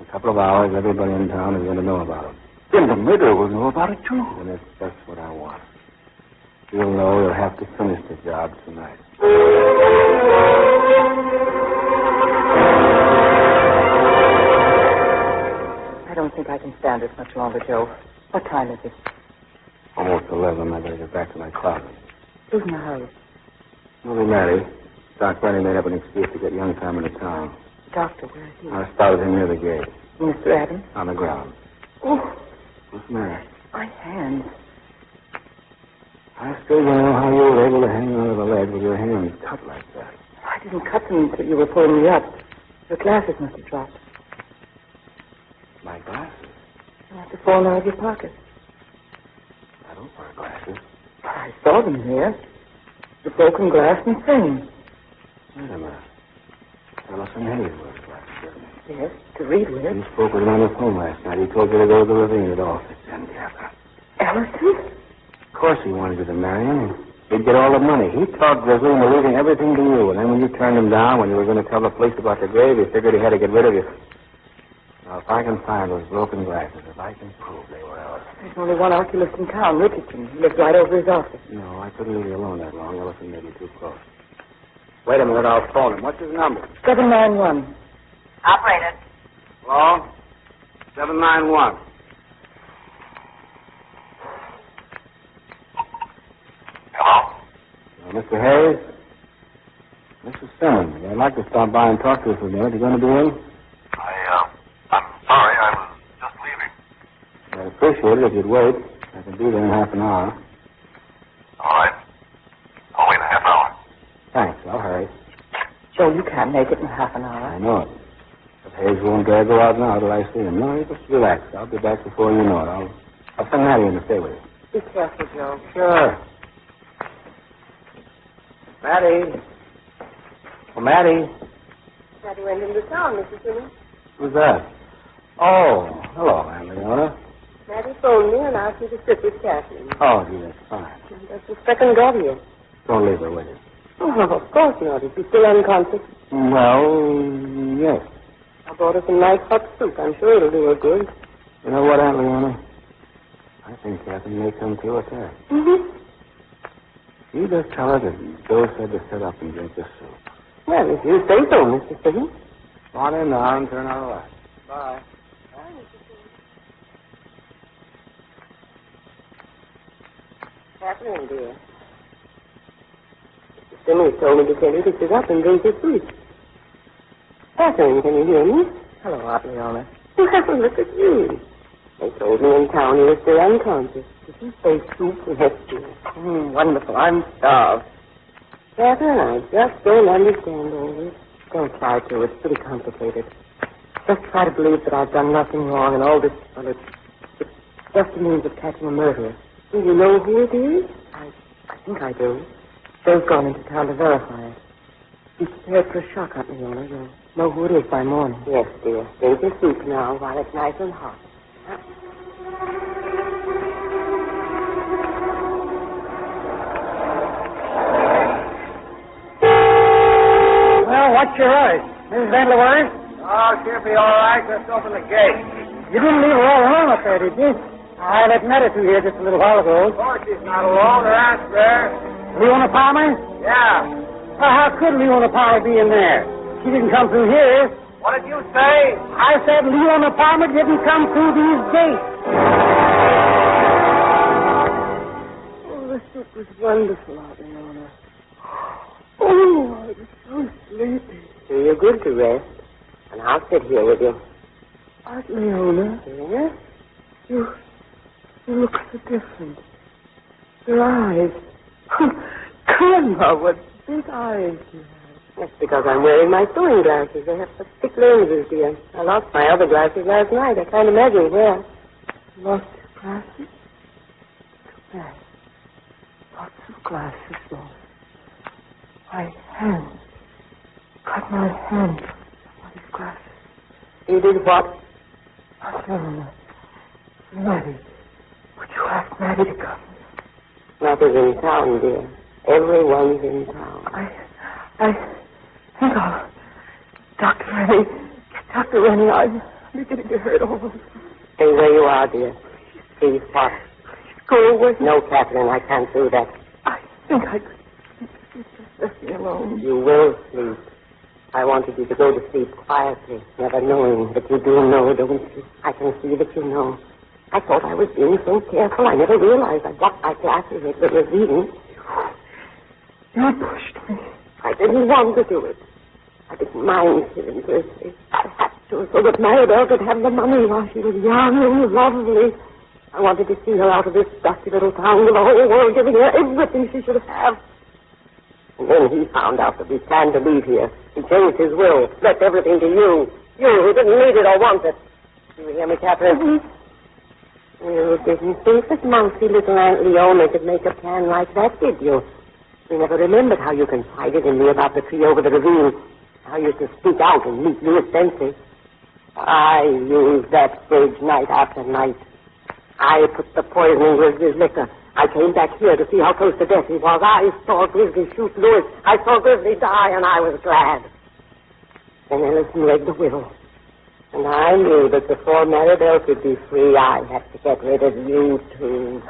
in a couple of hours, everybody in town is going to know about it. Then the murderer will know about it, too. And it's just what I want. You'll know you'll have to finish the job tonight. I don't think I can stand it much longer, Joe. What time is it? Almost 11. I better get back to my closet. Who's in the house? Only Maddie. Doc Brennan made up an excuse to get young Tom into town. Doctor, where is he? I spotted him near the gate. Mr. Adams? On the ground. Oh, What's the matter? my hands. I still don't know how you were able to hang onto the ledge with your hands cut like that. I didn't cut them until you were pulling me up. Your glasses must have dropped. My glasses? They must have fallen out of your pocket. I don't wear glasses. I saw them there. The broken glass and frame. Wait a minute. Ellison Hayes wears glasses, doesn't he? Yes, to read with. You spoke with him on the phone last night. He told you to go to the ravine at all. And Catherine. Ellison? Of course he wanted you to marry him. He'd get all the money. He talked Grissley into leaving everything to you. And then when you turned him down, when you were going to tell the police about the grave, he figured he had to get rid of you. Now, if I can find those broken glasses, if I can prove they were Ellison. There's only one oculist in town, Richardson. He lives right over his office. No, I couldn't leave you alone that long. Ellison may be too close. Wait a minute, I'll phone him. What's his number? 791. Operator. Hello? 791. Hello? Mr. Hayes? Mrs. Simmons, I'd like to stop by and talk to you for a minute. You going to be in? I'm sorry. I was just leaving. I'd appreciate it if you'd wait. I can be there in half an hour. All right. I'll wait a half hour. Thanks, I'll hurry. Joe, you can't make it in half an hour. I know it. But Hayes won't dare go out now till I see him. No, you just relax. I'll be back before you know it. I'll send Maddie in to stay with you. Be careful, Joe. Sure. Maddie. Oh, Maddie. Maddie went into town, Mrs. Simmons. Who's that? Oh, hello, Aunt Leona. Maddie phoned me and asked me to sit with Catherine. Oh, gee, that's fine. That's the second got here. Don't leave her with you. Oh, of course not. Is she still unconscious? Well, yes. I brought her some nice hot soup. I'm sure it'll do her good. You know what, Aunt Leona? I think Catherine may come to attack. Mm-hmm. You just tell her that Joe said to sit up and drink the soup. Well, if you say so, Mr. Simmons. Come on in now and turn on the light. Bye. Bye, Mr. Simmons. Catherine, dear. Mr. Simmons told me to tell you to sit up and drink your soup. Catherine, can you hear me? Hello, Aunt Leona. Well, look at you. They told me in town you were still unconscious. Did you say soup? Yes, dear. Wonderful. I'm starved. Catherine, I just don't understand all this. Don't try to. It's pretty complicated. Just try to believe that I've done nothing wrong and all this, well, it's just a means of catching a murderer. Do you know who it is? I think I do. Joe's gone into town to verify it. Be prepared for a shock, Aunt Leona. You'll know who it is by morning. Yes, dear. Drink your soup now while it's nice and hot. Well, watch your horse. Mrs. Vanderwerf? Oh, she'll be all right. Just open the gate. You didn't leave her all alone up there, did you? I let Meta through here just a little while ago. Of course she's not alone. Her aunt's there. Leona Palmer? Yeah. Well, how could Leona Palmer be in there? She didn't come through here. What did you say? I said Leona Palmer didn't come through these gates. Oh, the soup was wonderful, Aunt Leona. Oh, I was so sleepy. Do you good to rest, and I'll sit here with you. Aunt Leona? Yes? You look so different. Your eyes. Grandma, what big eyes you have. That's because I'm wearing my sewing glasses. They have such thick lenses, dear. I lost my other glasses last night. I can't imagine where. Lost your glasses? Too bad. Lots of glasses lost. My hand. Got my hand from somebody's glasses. You did what? No. Maddie. Would you ask Maddie to come? Nothing's in town, dear. Everyone's in town. I think I'll... Dr. Rennie. Dr. Rennie, I'm beginning to hurt all over. Stay where you are, dear. Please, what? Go away. No, Catherine, I can't do that. I think I could sleep. Just let me alone. You will sleep. I wanted you to go to sleep quietly, never knowing that you do know, don't you? I can see that you know. I thought I was being so careful. I never realized I dropped my glasses at the ravine. You pushed me. I didn't want to do it. I didn't mind killing Grissley. I had to, so that Maribel could have the money while she was young and lovely. I wanted to see her out of this dusty little town with the whole world giving her everything she should have. And then he found out that we planned to leave here. He changed his will, left everything to you. You who didn't need it or want it. Do you hear me, Catherine? Mm-hmm. You didn't think that mousy little Aunt Leona could make a plan like that, did you? You never remembered how you confided in me about the tree over the ravine. How you used to speak out and meet me at senses. I used that stage night after night. I put the poison in Grizzly's liquor. I came back here to see how close to death he was. I saw Grizzly shoot Lewis. I saw Grizzly die, and I was glad. Then Ellison read the will. And I knew that before Maribel could be free, I had to get rid of you, too.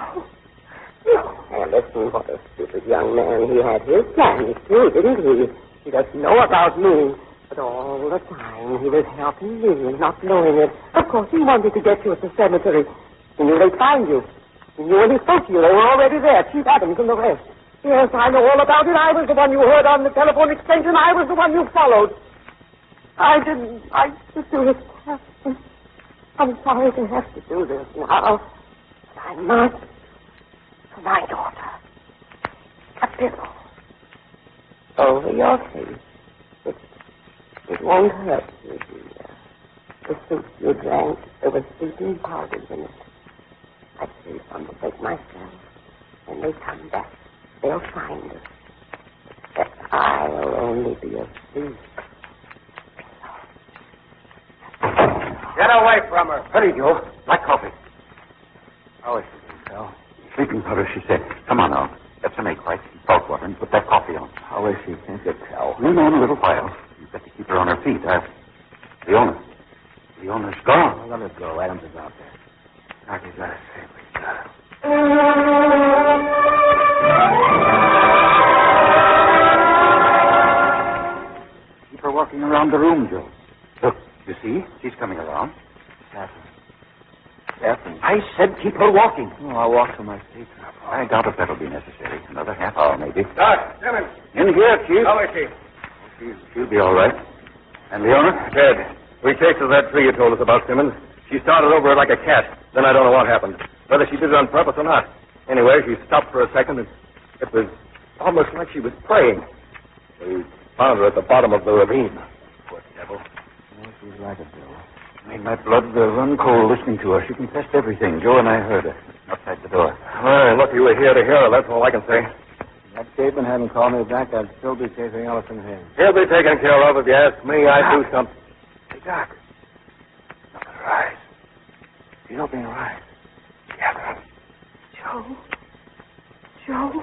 No. Ellison, what a stupid young man. He had his plans, too, didn't he? He doesn't know about me. But all the time, he was helping me, not knowing it. Of course, he wanted to get you at the cemetery. He knew they'd find you. He knew when he spoke to you, they were already there, Chief Adams and the rest. Yes, I know all about it. I was the one you heard on the telephone extension. I was the one you followed. I didn't like to do it. I'm sorry to have to do this now. But I must. For my daughter. A pillow. Over your face. It won't hurt you, dear. The soup you drank, there was sleeping powders in it. I sleep on the bed myself. When they come back, they'll find us. But I'll only be asleep. Get away from her. Hurry, Joe. Black coffee. How is she, Sal? Sleeping powder, she said. Come on now. Get some egg whites and salt water and put that coffee on. How is she? Can't you tell? We'll know in a little while. You've got to keep her on her feet. Leona. Leona's gone. Well, let her go. Adams is out there. Now he's got to save her. Keep her walking around the room, Joe. Look, you see? She's coming around. Catherine. I said keep her walking. Oh, I'll walk to my feet. I doubt if that'll be necessary. Another half hour, maybe. Doc, Simmons. In here, Chief. How is she? She'll be all right. And Leona? Dead. We chased her to that tree you told us about, Simmons. She started over it like a cat. Then I don't know what happened. Whether she did it on purpose or not. Anyway, she stopped for a second, and it was almost like she was praying. We found her at the bottom of the ravine. Poor devil. Oh, she's like a devil. Made my blood run cold listening to her. She confessed everything. Joe and I heard her outside the door. Well, lucky you were here to hear her. That's all I can say. If that statement hadn't called me back, I'd still be chasing Ellison here. He'll be taken care of if you ask me. I'd do something. Hey, Doc. Look at her eyes. She's opening her eyes. Catherine. Joe?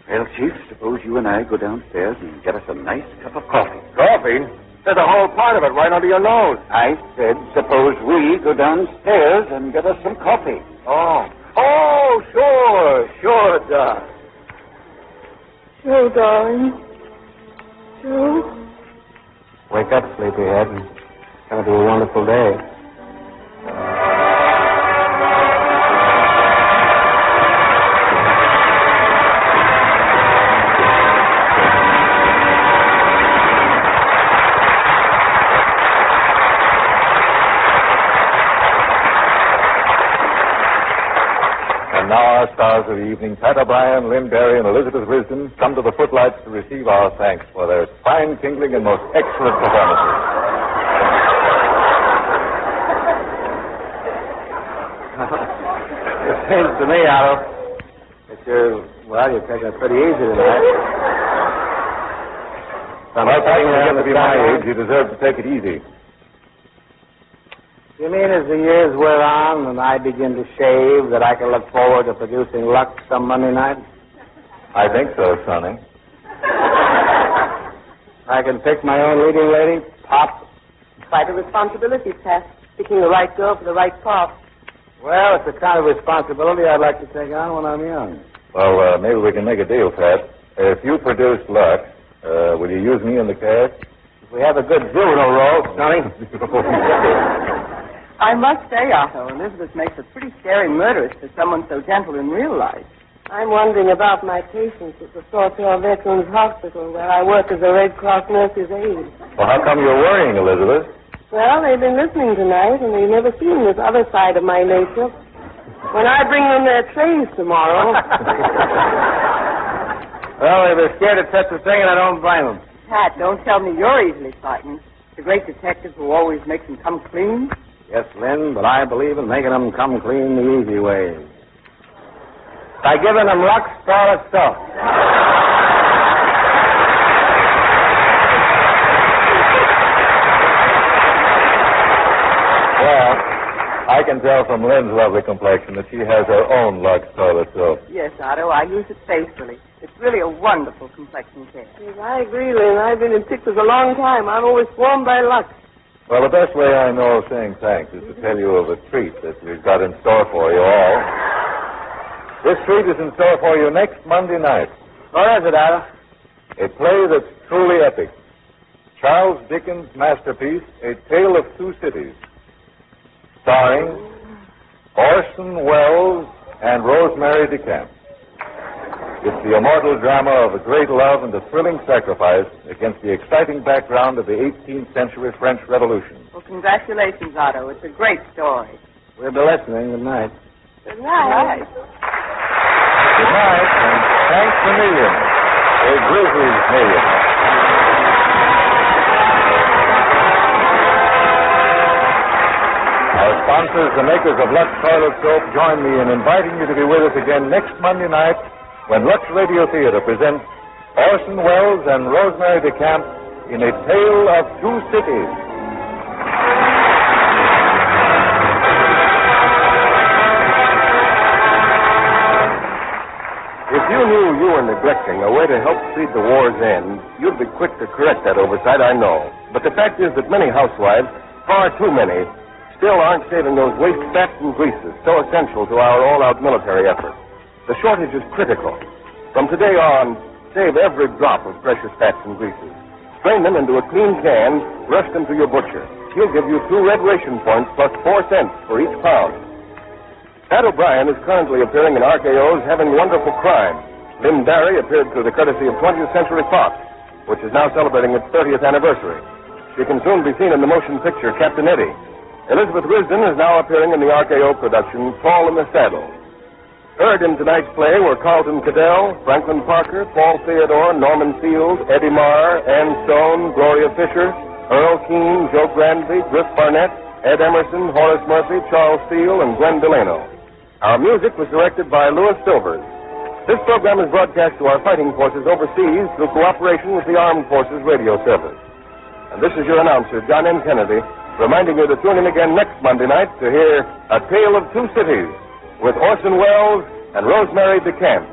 Well, Chief, suppose you and I go downstairs and get us a nice cup of coffee. Coffee? There's a whole part of it right under your nose. I said, suppose we go downstairs and get us some coffee. Oh, sure, Doc. Joe, darling. Joe? Wake up, sleepyhead. It's going to be a wonderful day. And now our stars of the evening, Pat O'Brien, Lynn Barry, and Elisabeth Risdon, come to the footlights to receive our thanks for their spine-tingling and most excellent performances. It seems to me, Otto, that you're taking it pretty easy tonight. Well, Pat, you get to be my age, you deserve to take it easy. You mean as the years wear on and I begin to shave that I can look forward to producing luck some Monday night? I think so, Sonny. I can pick my own leading lady, Pop. Quite a responsibility, Pat. Picking the right girl for the right part. Well, it's the kind of responsibility I'd like to take on when I'm young. Well, maybe we can make a deal, Pat. If you produce luck, will you use me in the cast? If we have a good juvenile role, Sonny. I must say, Otto, Elizabeth makes a pretty scary murderess for someone so gentle in real life. I'm wondering about my patients at the Sawtell Veterans Hospital, where I work as a Red Cross nurse's aide. Well, how come you're worrying, Elizabeth? Well, they've been listening tonight, and they've never seen this other side of my nature. When I bring them their trays tomorrow... Well, they were scared of such a thing, and I don't blame them. Pat, don't tell me you're easily frightened. The great detective who always makes them come clean. Yes, Lynn, but I believe in making them come clean the easy way. By giving them luck, star of stuff. Well, I can tell from Lynn's lovely complexion that she has her own Lux toilet soap. Yes, Otto, I use it faithfully. It's really a wonderful complexion care. Yes, I agree, Lynn. I've been in pictures a long time. I'm always swarmed by luck. Well, the best way I know of saying thanks is to tell you of a treat that we've got in store for you all. This treat is in store for you next Monday night. What is it, Otto? A play that's truly epic. Charles Dickens' masterpiece, A Tale of Two Cities. Starring Orson Welles and Rosemary DeCamp. It's the immortal drama of a great love and a thrilling sacrifice against the exciting background of the 18th century French Revolution. Well, congratulations, Otto. It's a great story. We'll be listening. Good night. Good night. Good night, and thanks a million. A Grizzly's million. Our sponsors, the makers of Lux Toilet Soap, join me in inviting you to be with us again next Monday night when Lux Radio Theater presents Orson Welles and Rosemary DeCamp in A Tale of Two Cities. If you knew you were neglecting a way to help speed the war's end, you'd be quick to correct that oversight, I know. But the fact is that many housewives, far too many, still aren't saving those waste fats and greases so essential to our all-out military effort. The shortage is critical. From today on, save every drop of precious fats and greases. Strain them into a clean can, rush them to your butcher. He'll give you 2 red ration points plus 4 cents for each pound. Pat O'Brien is currently appearing in RKO's Having Wonderful Crime. Lynn Barry appeared through the courtesy of 20th Century Fox, which is now celebrating its 30th anniversary. She can soon be seen in the motion picture Captain Eddie. Elisabeth Risdon is now appearing in the RKO production Tall in the Saddle. Heard in tonight's play were Carlton Cadell, Franklin Parker, Paul Theodore, Norman Field, Eddie Marr, Ann Stone, Gloria Fisher, Earl Keane, Joe Granby, Griff Barnett, Ed Emerson, Horace Murphy, Charles Steele, and Gwen Delano. Our music was directed by Louis Silvers. This program is broadcast to our fighting forces overseas through cooperation with the Armed Forces Radio Service. And this is your announcer, John N. Kennedy, reminding you to tune in again next Monday night to hear A Tale of Two Cities with Orson Welles and Rosemary DeCamp.